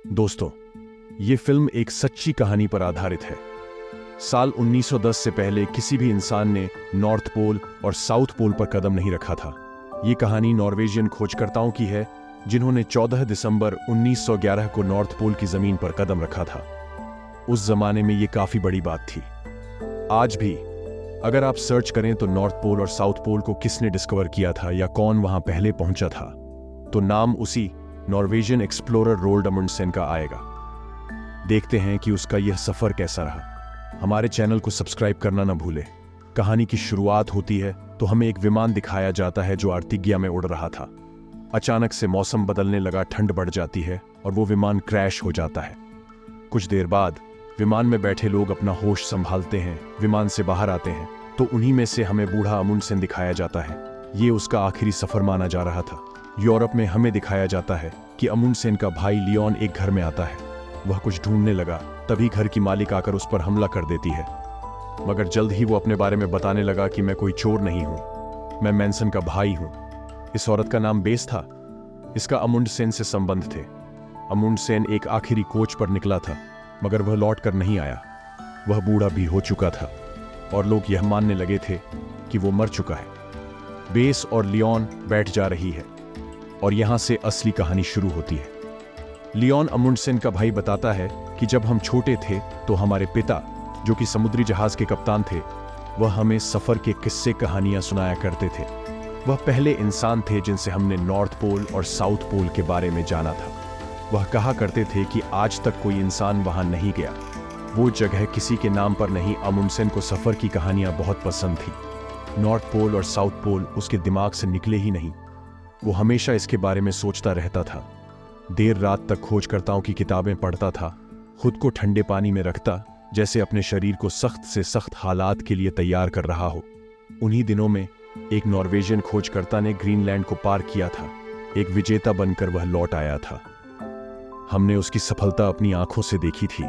दोस्तों, ये फिल्म एक सच्ची कहानी पर आधारित है। साल 1910 से पहले किसी भी इंसान ने नॉर्थ पोल और साउथ पोल पर कदम नहीं रखा था। ये कहानी नॉर्वेजियन खोजकर्ताओं की है जिन्होंने 14 दिसंबर 1911 को नॉर्थ पोल की जमीन पर कदम रखा था। उस जमाने में ये काफी बड़ी बात थी। आज भी अगर आप सर्च करें तो नॉर्थ पोल और साउथ पोल को किसने डिस्कवर किया था या कौन वहां पहले पहुंचा था, तो नाम उसी नॉर्वेजियन एक्सप्लोरर रोल्ड अमुंडसेन का आएगा। देखते हैं कि उसका यह सफर कैसा रहा। हमारे चैनल को सब्सक्राइब करना न भूलें। कहानी की शुरुआत होती है तो हमें एक विमान दिखाया जाता है जो आर्टिगिया में उड़ रहा था। अचानक से मौसम बदलने लगा, ठंड बढ़ जाती है और वो विमान क्रैश हो जाता है। कुछ देर बाद विमान में बैठे लोग अपना होश संभालते हैं, विमान से बाहर आते हैं तो उन्हीं में से हमें बूढ़ा अमुंडसेन दिखाया जाता है। ये उसका आखिरी सफर माना जा रहा था। यूरोप में हमें दिखाया जाता है कि अमुंडसेन का भाई लियोन एक घर में आता है। वह कुछ ढूंढने लगा, तभी घर की मालिक आकर उस पर हमला कर देती है। मगर जल्द ही वो अपने बारे में बताने लगा कि मैं कोई चोर नहीं हूं, मैं मैनसन का भाई हूं। इस औरत का नाम बेस था। इसका अमुंडसेन से संबंध थे। अमुंडसेन एक आखिरी कोच पर निकला था मगर वह लौट कर नहीं आया। वह बूढ़ा भी हो चुका था और लोग यह मानने लगे थे कि वो मर चुका है। बेस और लियोन बैठ जा रही है और यहां से असली कहानी शुरू होती है। लियोन अमुंडसेन का भाई बताता है कि जब हम छोटे थे तो हमारे पिता, जो कि समुद्री जहाज के कप्तान थे, वह हमें सफर के किस्से कहानियां सुनाया करते थे। वह पहले इंसान थे जिनसे हमने नॉर्थ पोल और साउथ पोल के बारे में जाना था। वह कहा करते थे कि आज तक कोई इंसान वहां नहीं गया। वो जगह किसी के नाम पर नहीं। अमुंडसेन को सफर की कहानियां बहुत पसंद थी। नॉर्थ पोल और साउथ पोल उसके दिमाग से निकले ही नहीं। वो हमेशा इसके बारे में सोचता रहता था। देर रात तक खोजकर्ताओं की किताबें पढ़ता था, खुद को ठंडे पानी में रखता जैसे अपने शरीर को सख्त से सख्त हालात के लिए तैयार कर रहा हो। उन्हीं दिनों में एक नॉर्वेजियन खोजकर्ता ने ग्रीनलैंड को पार किया था। एक विजेता बनकर वह लौट आया था। हमने उसकी सफलता अपनी आंखों से देखी थी।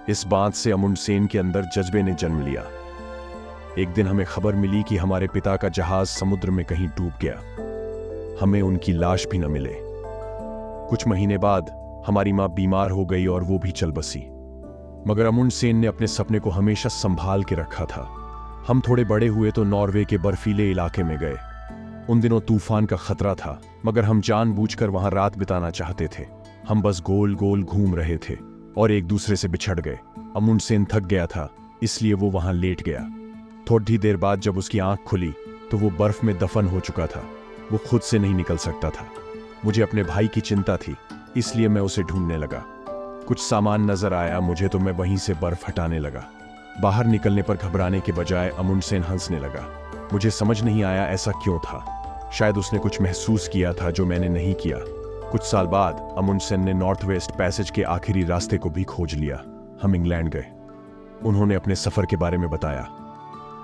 इस बात से अमुंडसेन के अंदर जज्बे ने जन्म लिया। एक दिन हमें खबर मिली कि हमारे पिता का जहाज समुद्र में कहीं डूब गया। हमें उनकी लाश भी न मिले। कुछ महीने बाद हमारी मां बीमार हो गई और वो भी चल बसी। मगर अमुंडसेन ने अपने सपने को हमेशा संभाल के रखा था। हम थोड़े बड़े हुए तो नॉर्वे के बर्फीले इलाके में गए। उन दिनों तूफान का खतरा था मगर हम जानबूझकर वहां रात बिताना चाहते थे। हम बस गोल गोल घूम रहे थे और एक दूसरे से बिछड़ गए। अमुंडसेन थक गया था, इसलिए वो वहां लेट गया। थोड़ी देर बाद जब उसकी आंख खुली तो वो बर्फ में दफन हो चुका था। वो खुद से नहीं निकल सकता था। मुझे अपने भाई की चिंता थी, इसलिए मैं उसे ढूंढने लगा। कुछ सामान नजर आया मुझे तो मैं वहीं से बर्फ हटाने लगा। बाहर निकलने पर घबराने के बजाय अमुंडसेन हंसने लगा। मुझे समझ नहीं आया ऐसा क्यों था। शायद उसने कुछ महसूस किया था जो मैंने नहीं किया। कुछ साल बाद अमुंडसेन ने नॉर्थ वेस्ट पैसेज के आखिरी रास्ते को भी खोज लिया। हम इंग्लैंड गए। उन्होंने अपने सफर के बारे में बताया।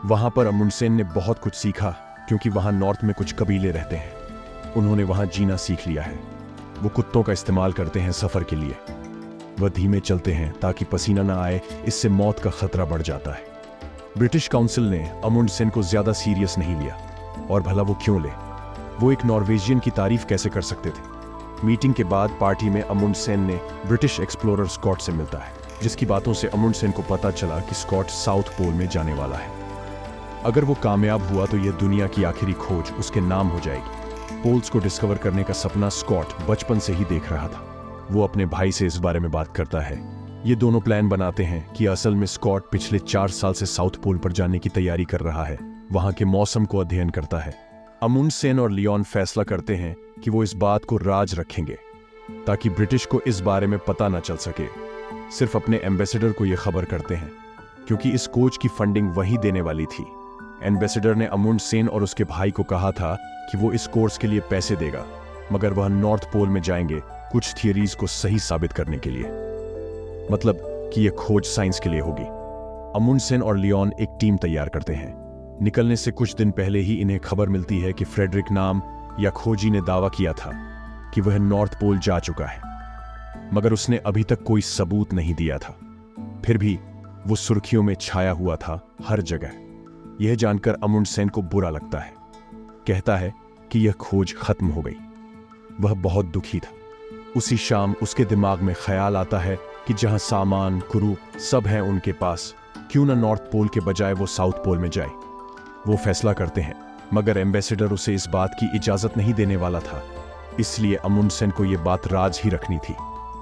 वहां पर अमुंडसेन ने बहुत कुछ सीखा क्योंकि वहां नॉर्थ में कुछ कबीले रहते हैं। उन्होंने वहां जीना सीख लिया है। वो कुत्तों का इस्तेमाल करते हैं सफर के लिए। वह धीमे चलते हैं ताकि पसीना ना आए, इससे मौत का खतरा बढ़ जाता है। ब्रिटिश काउंसिल ने अमुंडसेन को ज्यादा सीरियस नहीं लिया। और भला वो क्यों ले? वो एक नॉर्वेजियन की तारीफ कैसे कर सकते थे? मीटिंग के बाद पार्टी में अमुंडसेन ने ब्रिटिश एक्सप्लोरर स्कॉट से मिलता है, जिसकी बातों से अमुंडसेन को पता चला कि स्कॉट साउथ पोल में जाने वाला है। अगर वो कामयाब हुआ तो यह दुनिया की आखिरी खोज उसके नाम हो जाएगी। पोल्स को डिस्कवर करने का सपना स्कॉट बचपन से ही देख रहा था। वो अपने भाई से इस बारे में बात करता है। ये दोनों प्लान बनाते हैं कि असल में स्कॉट पिछले 4 साल से साउथ पोल पर जाने की तैयारी कर रहा है, वहां के मौसम को अध्ययन करता है। अमुंडसेन और लियोन फैसला करते हैं कि वो इस बात को राज रखेंगे ताकि ब्रिटिश को इस बारे में पता न चल सके। सिर्फ अपने एम्बेसडर को यह खबर करते हैं क्योंकि इस खोज की फंडिंग वही देने वाली थी। एम्बेसडर ने अमुंडसेन और उसके भाई को कहा था कि वो इस कोर्स के लिए पैसे देगा, मगर वह नॉर्थ पोल में जाएंगे कुछ थियरीज को सही साबित करने के लिए। मतलब कि यह खोज साइंस के लिए होगी। अमुंडसेन और लियोन एक टीम तैयार करते हैं। निकलने से कुछ दिन पहले ही इन्हें खबर मिलती है कि फ्रेडरिक नाम या खोजी ने दावा किया था कि वह नॉर्थ पोल जा चुका है, मगर उसने अभी तक कोई सबूत नहीं दिया था। फिर भी वो सुर्खियों में छाया हुआ था हर जगह। यह जानकर अमुंडसेन को बुरा लगता है। कहता है कि यह खोज खत्म हो गई। वह बहुत दुखी था। उसी शाम उसके दिमाग में ख्याल आता है कि जहां सामान, क्रू सब है उनके पास, क्यों ना नॉर्थ पोल के बजाय वो साउथ पोल में जाए। वो फैसला करते हैं, मगर एम्बेसडर उसे इस बात की इजाजत नहीं देने वाला था, इसलिए अमुंडसेन को यह बात राज ही रखनी थी।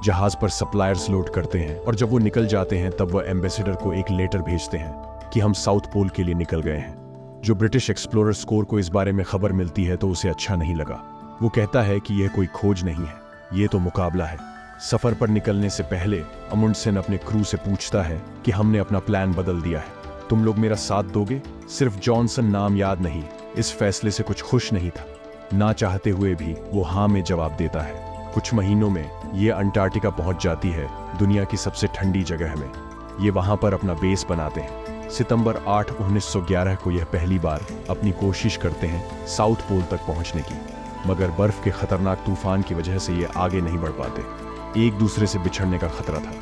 जहाज पर सप्लायर्स लोड करते हैं और जब वो निकल जाते हैं तब वह एम्बेसडर को एक लेटर भेजते हैं कि हम साउथ पोल के लिए निकल गए हैं। जो ब्रिटिश एक्सप्लोरर स्कोर को इस बारे में खबर मिलती है तो उसे अच्छा नहीं लगा। वो कहता है कि यह कोई खोज नहीं है, ये तो मुकाबला है। सफर पर निकलने से पहले अमुंडसेन अपने क्रू से पूछता है कि हमने अपना प्लान बदल दिया है, तुम लोग मेरा साथ दोगे? सिर्फ जॉनसन नाम याद नहीं, इस फैसले से कुछ खुश नहीं था। ना चाहते हुए भी वो हाँ में जवाब देता है। कुछ महीनों में ये अंटार्कटिका पहुंच जाती है, दुनिया की सबसे ठंडी जगह में। ये वहां पर अपना बेस बनाते हैं। सितंबर 8, 1911 को यह पहली बार अपनी कोशिश करते हैं साउथ पोल तक पहुंचने की, मगर बर्फ के खतरनाक तूफान की वजह से ये आगे नहीं बढ़ पाते। एक दूसरे से बिछड़ने का खतरा था।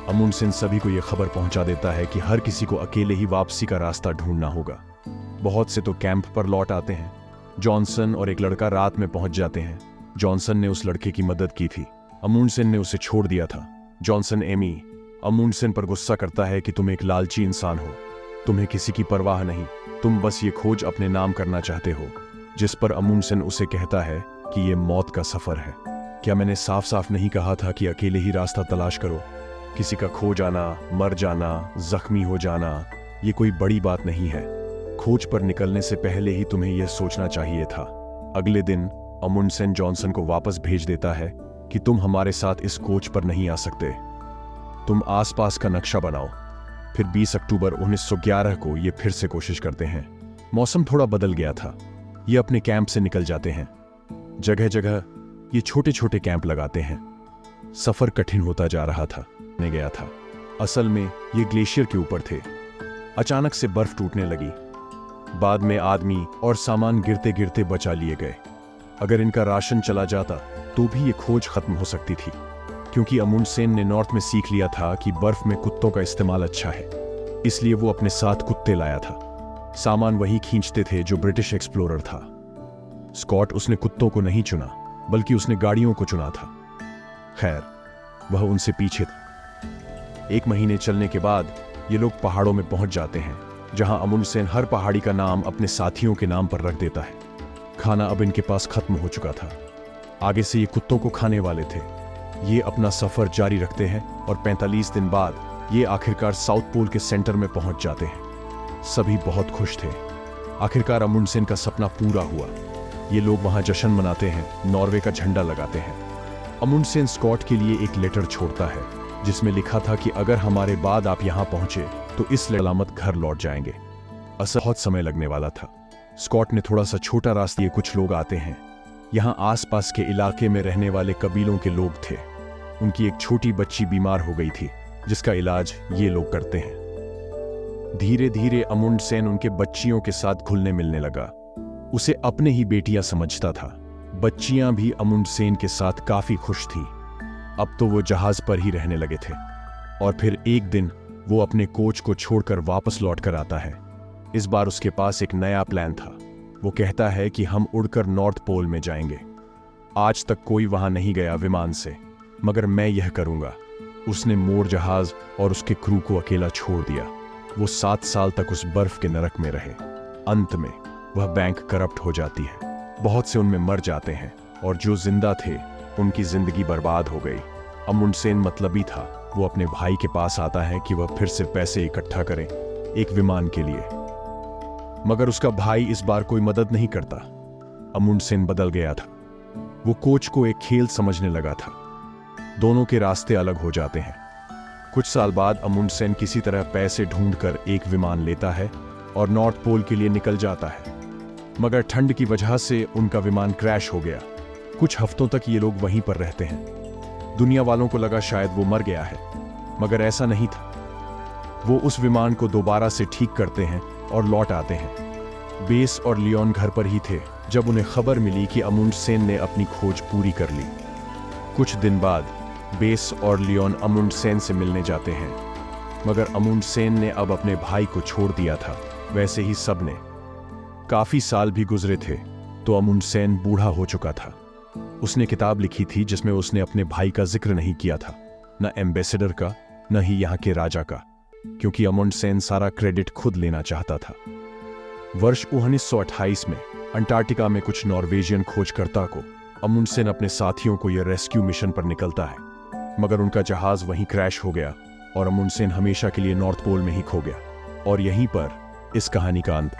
अमुंडसेन सभी को यह खबर पहुंचा देता है कि हर किसी को अकेले ही वापसी का रास्ता ढूंढना होगा। बहुत से तो कैंप पर लौट आते हैं। जॉनसन और एक लड़का रात में पहुंच जाते हैं। जॉनसन ने उस लड़के की मदद की थी, अमुंडसेन ने उसे छोड़ दिया था। जॉनसन एमी अमुंडसेन पर गुस्सा करता है कि तुम एक लालची इंसान हो, तुम्हें किसी की परवाह नहीं, तुम बस ये खोज अपने नाम करना चाहते हो। जिस पर अमुंडसेन उसे कहता है कि ये मौत का सफर है। क्या मैंने साफ साफ नहीं कहा था कि अकेले ही रास्ता तलाश करो? किसी का खो जाना, मर जाना, जख्मी हो जाना, ये कोई बड़ी बात नहीं है। खोज पर निकलने से पहले ही तुम्हें यह सोचना चाहिए था। अगले दिन अमुंडसेन जॉनसन को वापस भेज देता है कि तुम हमारे साथ इस कोच पर नहीं आ सकते, तुम आसपास का नक्शा बनाओ। फिर 20 अक्टूबर 1911 को ये फिर से कोशिश करते हैं। मौसम थोड़ा बदल गया था। ये अपने कैंप से निकल जाते हैं। जगह जगह ये छोटे छोटे कैंप लगाते हैं। सफर कठिन होता जा रहा था। ने गया था, असल में ये ग्लेशियर के ऊपर थे। अचानक से बर्फ टूटने लगी। बाद में आदमी और सामान गिरते गिरते बचा लिए गए। अगर इनका राशन चला जाता तो भी ये खोज खत्म हो सकती थी, क्योंकि अमुंडसेन ने नॉर्थ में सीख लिया था कि बर्फ में कुत्तों का इस्तेमाल अच्छा है, इसलिए वो अपने साथ कुत्ते लाया था। सामान वही खींचते थे जो ब्रिटिश एक्सप्लोरर था। स्कॉट उसने कुत्तों को नहीं चुना, बल्कि उसने गाड़ियों को चुना था। खैर, वह उनसे पीछे था। 1 महीने चलने के बाद ये लोग पहाड़ों में पहुंच जाते हैं, जहां अमुंडसेन हर पहाड़ी का नाम अपने साथियों के नाम पर रख देता है। खाना अब इनके पास खत्म हो चुका था। आगे से ये कुत्तों को खाने वाले थे। ये अपना सफर जारी रखते हैं और 45 दिन बाद ये आखिरकार साउथ पोल के सेंटर में पहुंच जाते हैं। सभी बहुत खुश थे। आखिरकार अमुंडसेन का सपना पूरा हुआ। ये लोग वहां जश्न मनाते हैं, नॉर्वे का झंडा लगाते हैं। अमुंडसेन स्कॉट के लिए एक लेटर छोड़ता है जिसमें लिखा था कि अगर हमारे बाद आप यहां पहुंचे तो इस सलामत घर लौट जाएंगे। असल बहुत समय लगने वाला था। स्कॉट ने थोड़ा सा छोटा रास्ता। ये कुछ लोग आते हैं। यहाँ आसपास के इलाके में रहने वाले कबीलों के लोग थे। उनकी एक छोटी बच्ची बीमार हो गई थी, जिसका इलाज ये लोग करते हैं। धीरे धीरे अमुंडसेन उनके बच्चियों के साथ घुलने मिलने लगा। उसे अपने ही बेटियां समझता था। बच्चियां भी अमुंडसेन के साथ काफी खुश थी। अब तो वो जहाज पर ही रहने लगे थे। और फिर एक दिन वो अपने कोच को छोड़कर वापस लौट कर आता है। इस बार उसके पास एक नया प्लान था। वो कहता है कि हम उड़कर नॉर्थ पोल में जाएंगे। आज तक कोई वहां नहीं गया विमान से, मगर मैं यह करूंगा। उसने मोर जहाज और उसके क्रू को अकेला छोड़ दिया। वो 7 साल तक उस बर्फ के नरक में रहे। अंत में वह बैंक करप्ट हो जाती है। बहुत से उनमें मर जाते हैं और जो जिंदा थे उनकी जिंदगी बर्बाद हो गई। अमुंडसेन मतलबी था। वो अपने भाई के पास आता है कि वह फिर से पैसे इकट्ठा करें एक विमान के लिए, मगर उसका भाई इस बार कोई मदद नहीं करता। अमुंडसेन बदल गया था। वो कोच को एक खेल समझने लगा था। दोनों के रास्ते अलग हो जाते हैं। कुछ साल बाद अमुंडसेन किसी तरह पैसे ढूंढकर एक विमान लेता है और नॉर्थ पोल के लिए निकल जाता है, मगर ठंड की वजह से उनका विमान क्रैश हो गया। कुछ हफ्तों तक ये लोग वहीं पर रहते हैं। दुनिया वालों को लगा शायद वो मर गया है, मगर ऐसा नहीं था। वो उस विमान को दोबारा से ठीक करते हैं और लौट आते हैं। बेस और लियोन घर पर ही थे जब उन्हें खबर मिली कि अमुंडसेन ने अपनी खोज पूरी कर ली। कुछ दिन बाद बेस और लियोन अमुंडसेन से मिलने जाते हैं, मगर अमुंडसेन ने अब अपने भाई को छोड़ दिया था, वैसे ही सबने। काफी साल भी गुजरे थे तो अमुंडसेन बूढ़ा हो चुका था। उसने किताब लिखी थी जिसमें उसने अपने भाई का जिक्र नहीं किया था, न एम्बेसडर का, न ही यहाँ के राजा का, क्योंकि अमुंडसेन सारा क्रेडिट खुद लेना चाहता था। वर्ष 1928 में अंटार्कटिका में कुछ नॉर्वेजियन खोजकर्ता को अमुंडसेन अपने साथियों को यह रेस्क्यू मिशन पर निकलता है, मगर उनका जहाज वहीं क्रैश हो गया और अमुंडसेन हमेशा के लिए नॉर्थ पोल में ही खो गया। और यहीं पर इस कहानी का अंत